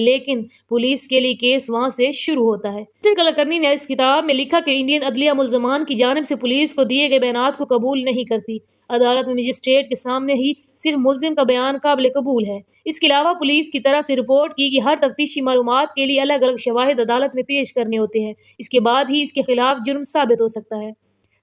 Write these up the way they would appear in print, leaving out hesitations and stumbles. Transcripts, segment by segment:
لیکن پولیس کے لیے کیس وہاں سے شروع ہوتا ہے۔ کلکرنی نے اس کتاب میں لکھا کہ انڈین عدلیہ ملزمان کی جانب سے پولیس کو دیے گئے بیانات کو قبول نہیں کرتی۔ عدالت میں مجسٹریٹ کے سامنے ہی صرف ملزم کا بیان قابل قبول ہے۔ اس کے علاوہ پولیس کی طرف سے رپورٹ کی ہر تفتیشی معلومات کے لیے الگ الگ شواہد عدالت میں پیش کرنے ہوتے ہیں۔ اس کے بعد ہی اس کے خلاف جرم ثابت ہو سکتا ہے۔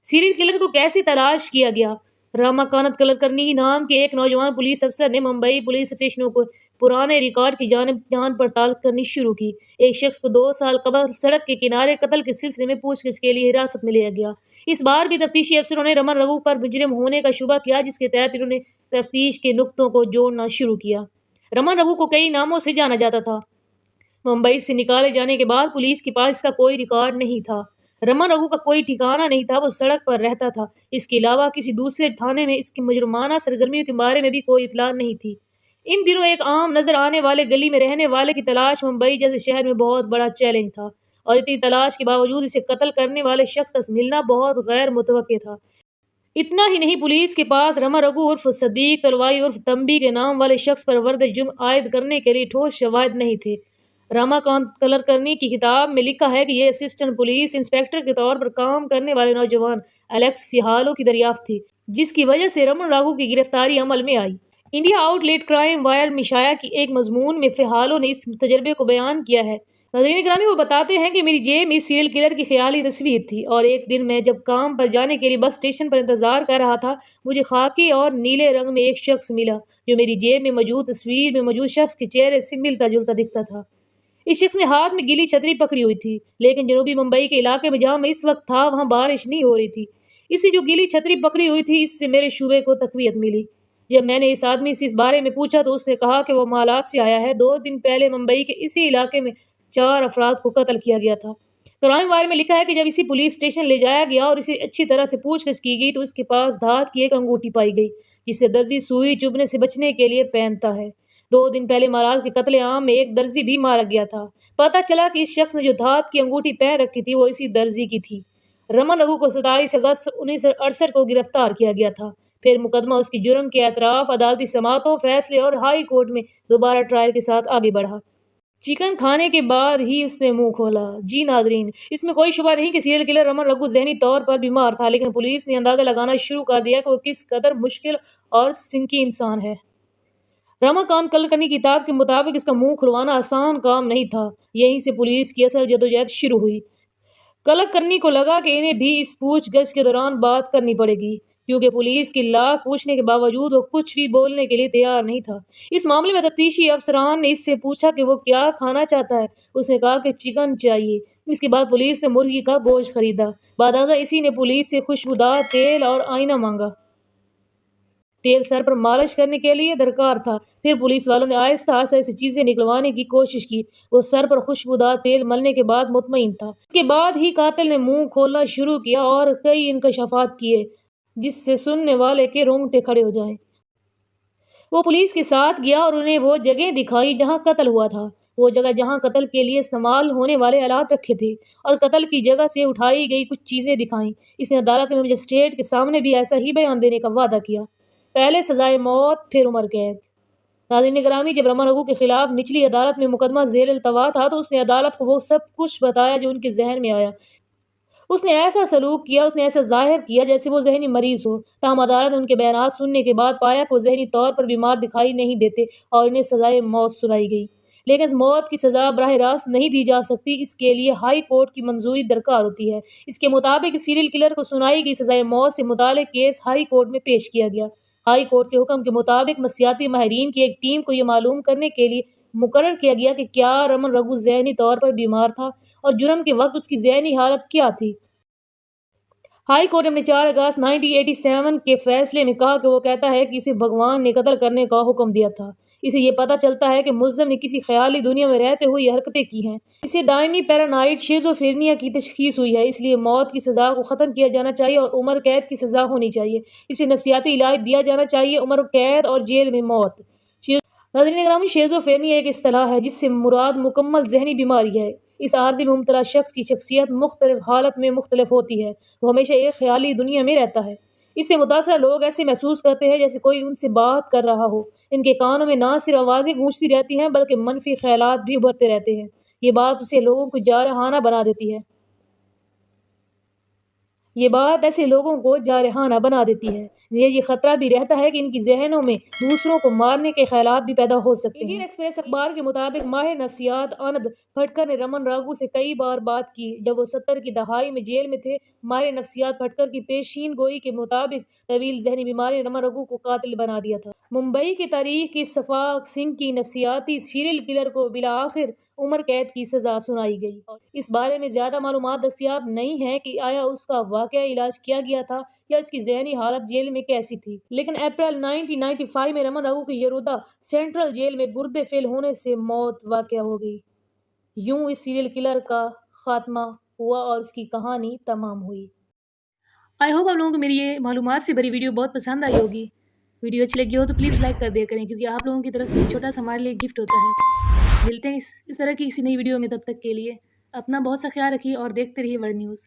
سیریل کلر کو کیسے تلاش کیا گیا؟ راماکانت کلکرنی نام کے ایک نوجوان پولیس افسر نے ممبئی پولیس اسٹیشنوں کو پرانے ریکارڈ کی جانچ پڑتال کرنی شروع کی۔ ایک شخص کو 2 سال قبل سڑک کے کنارے قتل کے سلسلے میں پوچھ گچھ کے لیے حراست میں لیا گیا۔ اس بار بھی تفتیشی افسروں نے رمن رگھو پر مجرم ہونے کا شبہ کیا، جس کے تحت انہوں نے تفتیش کے نقطوں کو جوڑنا شروع کیا۔ رمن رگھو کو کئی ناموں سے جانا جاتا تھا۔ ممبئی سے نکالے جانے کے بعد پولیس کے پاس اس کا کوئی ریکارڈ نہیں تھا۔ رمن رگھو کا کوئی ٹھکانہ نہیں تھا، وہ سڑک پر رہتا تھا۔ اس کے علاوہ کسی دوسرے تھانے میں اس کی مجرمانہ سرگرمیوں کے بارے میں بھی کوئی اطلاع نہیں تھی۔ ان دنوں ایک عام نظر آنے والے گلی میں رہنے والے کی تلاش ممبئی جیسے شہر میں بہت بڑا چیلنج تھا، اور اتنی تلاش کے باوجود اسے قتل کرنے والے شخص کا ملنا بہت غیر متوقع تھا۔ اتنا ہی نہیں، پولیس کے پاس رمن رگھو عرف صدیق تلوائی عرف تنبی کے نام والے شخص پر ورد جرم عائد کرنے کے لیے ٹھوس شواہد نہیں تھے۔ راماکانت کلکرنی کی کتاب میں لکھا ہے کہ یہ اسسٹنٹ پولیس انسپکٹر کے طور پر کام کرنے والے نوجوان الیکس فیہالو کی دریافت تھی، جس کی وجہ سے رمن رگھو کی گرفتاری عمل میں آئی۔ India outlet crime wire میں شائع کی ایک مضمون میں فیہالو نے اس تجربے کو بیان کیا ہے۔ ناظرین گرامی، وہ بتاتے ہیں کہ میری جیب میں اس سیریل کلر کی خیالی تصویر تھی، اور ایک دن میں جب کام پر جانے کے لیے بس اسٹیشن پر انتظار کر رہا تھا، مجھے خاکی اور نیلے رنگ میں ایک شخص ملا جو میری جیب میں موجود تصویر میں موجود شخص کے چہرے سے ملتا جلتا دکھتا تھا۔ اس شخص نے ہاتھ میں گیلی چھتری پکڑی ہوئی تھی، لیکن جنوبی ممبئی کے علاقے میں جہاں میں اس وقت تھا وہاں بارش نہیں ہو رہی تھی۔ اس نے جو گیلی چھتری پکڑی ہوئی تھی، اس سے میرے شبے کو تقویت ملی۔ جب میں نے اس آدمی سے اس بارے میں پوچھا تو اس نے کہا کہ وہ مالات سے آیا ہے۔ 2 دن پہلے ممبئی کے اسی علاقے میں 4 افراد کو قتل کیا گیا تھا۔ کرائم وائر میں لکھا ہے کہ جب اسے پولیس اسٹیشن لے جایا گیا اور اسے اچھی طرح سے پوچھ گچھ کی گئی تو اس کے پاس دھات کی ایک انگوٹھی پائی گئی، جسے درزی سوئی چبھنے سے بچنے کے لیے پہنتا ہے۔ 2 دن پہلے مالات کے قتل عام میں ایک درزی بھی مارا گیا تھا۔ پتہ چلا کہ اس شخص نے جو دھات کی انگوٹھی پہن رکھی تھی وہ اسی درزی کی تھی۔ رمن رگھو کو 27 اگست 1968 کو گرفتار کیا گیا تھا۔ پھر مقدمہ اس کی جرم کے اعتراف، عدالتی سماعتوں، فیصلے اور ہائی کورٹ میں دوبارہ ٹرائل کے ساتھ آگے بڑھا۔ چکن کھانے کے بعد ہی اس نے منہ کھولا۔ جی ناظرین، اس میں کوئی شبہ نہیں کہ سیریل کلر رمن رگھو ذہنی طور پر بیمار تھا، لیکن پولیس نے اندازہ لگانا شروع کر دیا کہ وہ کس قدر مشکل اور سنکی انسان ہے۔ راماکانت کلکرنی کی کتاب کے مطابق اس کا منہ کھلوانا آسان کام نہیں تھا۔ یہیں سے پولیس کی اصل جدوجہد شروع ہوئی۔ کلکرنی کو لگا کہ انہیں بھی اس پوچھ گچھ کے دوران بات کرنی پڑے گی، کیونکہ پولیس کی لاکھ پوچھنے کے باوجود وہ کچھ بھی بولنے کے لیے تیار نہیں تھا۔ اس معاملے میں تفتیشی افسران نے اس سے پوچھا کہ وہ کیا کھانا چاہتا ہے۔ اس نے کہا کہ چکن چاہیے۔ اس کے بعد پولیس نے مرغی کا گوشت خریدا۔ بعد ازاں اسی نے پولیس سے خوشبودار تیل اور آئینہ مانگا۔ تیل سر پر مالش کرنے کے لیے درکار تھا۔ پھر پولیس والوں نے آہستہ آہستہ ایسی چیزیں نکلوانے کی کوشش کی۔ وہ سر پر خوشبودار تیل ملنے کے بعد مطمئن تھا۔ اس کے بعد ہی قاتل نے منہ کھولنا شروع کیا اور کئی انکشافات کیے جس سے سننے والے کے رونگٹے کھڑے ہو جائیں۔ وہ پولیس کے ساتھ گیا اور انہیں وہ جگہ دکھائی جہاں قتل ہوا تھا، وہ جگہ جہاں قتل کے لیے استعمال ہونے والے آلات رکھے تھے، اور قتل کی جگہ سے اٹھائی گئی کچھ چیزیں دکھائیں۔ اس نے عدالت میں مجسٹریٹ کے سامنے بھی ایسا ہی بیان دینے کا وعدہ کیا۔ پہلے سزائے موت، پھر عمر قید۔ ناظرین گرامی، جب رمن رگھو کے خلاف نچلی عدالت میں مقدمہ زیر التوا تھا تو اس نے عدالت کو وہ سب کچھ بتایا جو ان کے ذہن میں آیا۔ اس نے ایسا سلوک کیا، اس نے ایسا ظاہر کیا جیسے وہ ذہنی مریض ہو۔ تاہم عدالت نے ان کے بیانات سننے کے بعد پایا کہ وہ ذہنی طور پر بیمار دکھائی نہیں دیتے اور انہیں سزائے موت سنائی گئی۔ لیکن اس موت کی سزا براہ راست نہیں دی جا سکتی، اس کے لیے ہائی کورٹ کی منظوری درکار ہوتی ہے۔ اس کے مطابق سیریل کلر کو سنائی گئی سزائے موت سے متعلق کیس ہائی کورٹ میں پیش کیا گیا۔ ہائی کورٹ کے حکم کے مطابق نفسیاتی ماہرین کی ایک ٹیم کو یہ معلوم کرنے کے لیے مقرر کیا گیا کہ کیا رمن رگھو ذہنی طور پر بیمار تھا اور جرم کے وقت اس کی ذہنی حالت کیا تھی۔ ہائی کورٹ نے اپنے 4 اگست 1987 کے فیصلے میں کہا کہ وہ کہتا ہے کہ اسے بھگوان نے قتل کرنے کا حکم دیا تھا۔ اسے یہ پتہ چلتا ہے کہ ملزم نے کسی خیالی دنیا میں رہتے ہوئے یہ حرکتیں کی ہیں۔ اسے دائمی پیرانوئڈ شیزوفرینیا کی تشخیص ہوئی ہے، اس لیے موت کی سزا کو ختم کیا جانا چاہیے اور عمر قید کی سزا ہونی چاہیے۔ اسے نفسیاتی علاج دیا جانا چاہیے، عمر قید اور جیل میں موت۔ ناظرین گرامی، شیزوفرینیا ایک اصطلاح ہے جس سے مراد مکمل ذہنی بیماری ہے۔ اس عارضے میں مبتلا شخص کی شخصیت مختلف حالت میں مختلف ہوتی ہے، وہ ہمیشہ ایک خیالی دنیا میں رہتا ہے۔ اس سے متاثرہ لوگ ایسے محسوس کرتے ہیں جیسے کوئی ان سے بات کر رہا ہو۔ ان کے کانوں میں نہ صرف آوازیں گونجتی رہتی ہیں بلکہ منفی خیالات بھی ابھرتے رہتے ہیں۔ یہ بات اسے لوگوں کو جارحانہ بنا دیتی ہے۔ یہ خطرہ بھی رہتا ہے کہ ان کی ذہنوں میں دوسروں کو مارنے کے خیالات بھی پیدا ہو سکتے ہیں۔ انڈین ایکسپریس اخبار کے مطابق ماہر نفسیات آنند پھٹکر نے رمن راگو سے کئی بار بات کی جب وہ 70 کی دہائی میں جیل میں تھے۔ ماہر نفسیات پھٹکر کی پیشین گوئی کے مطابق طویل ذہنی بیماری نے رمن راگو کو قاتل بنا دیا تھا۔ ممبئی کی تاریخ کی شفاق سنگھ کی نفسیاتی سیریل کلر کو بالآخر عمر قید کی سزا سنائی گئی۔ اس بارے میں زیادہ معلومات دستیاب نہیں ہیں کہ آیا اس کا واقعی علاج کیا گیا تھا یا اس کی ذہنی حالت جیل میں کیسی تھی۔ لیکن اپریل 1995 میں رمن راگو کی یرودا سینٹرل جیل میں گردے فیل ہونے سے موت واقع ہو گئی۔ یوں اس سیریل کلر کا خاتمہ ہوا اور اس کی کہانی تمام ہوئی۔ آئی ہوپ آپ لوگوں کو میری یہ معلومات سے بھری ویڈیو بہت پسند آئی ہوگی۔ ویڈیو اچھی لگی ہو تو پلیز لائک کر دیا کریں کیونکہ آپ لوگوں کی طرف سے چھوٹا سا ہمارے لیے گفٹ ہوتا ہے۔ ملتے ہیں اس طرح کی کسی نئی ویڈیو میں، تب تک کے لیے اپنا بہت سا خیال رکھیے اور دیکھتے رہیے ورلڈ نیوز۔